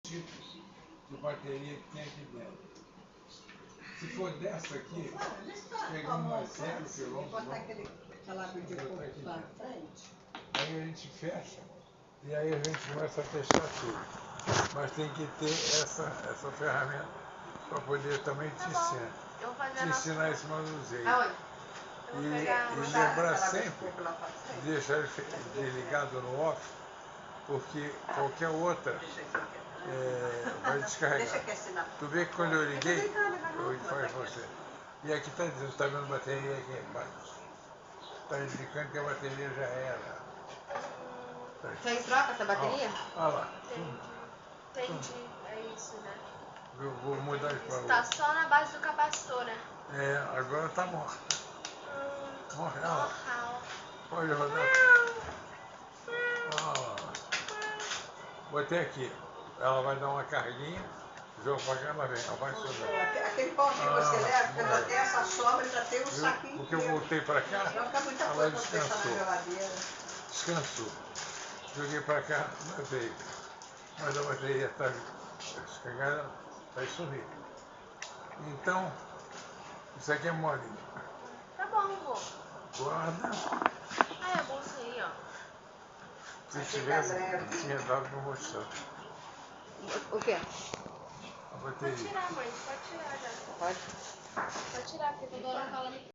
tipos de bateria que tem aqui dentro. Se for dessa aqui, pegamos umas 0 quilômetros, aí a gente fecha e aí a gente começa a fechar tudo. Mas tem que ter essa ferramenta para poder também te ensinar esse manuseio. E lembrar sempre de deixar ele ligado no off, porque qualquer outra vai descarregar. Tu vê que quando eu liguei, eu falei para você, e aqui está dizendo, está vendo a bateria aqui embaixo. Está indicando que a bateria já era. Só em troca essa bateria? Olha lá. Entendi, é isso, né? Eu vou mudar de para Está só na base do capacitor, né? Agora está morta. Morre, olha lá. Pode rodar. Botei aqui. Ela vai dar uma carguinha. Jogo para cá, ela vem. Ela vai subir. Aquele pão que você leva, já tem essa sobra, já tem um saquinho. Porque eu voltei para cá, ela descansou. Descansou. Joguei para cá, levei. Mas a bateria está descarregada, vai sumir. Então, isso aqui é molinho. Tá bom, vô. Guarda. Ah, é a bolsa aí, ó. Se tivesse, tinha dado para mostrar. O quê? A bateria. Pode tirar, mãe. Pode tirar já. Pode. Pode tirar, porque toda hora fala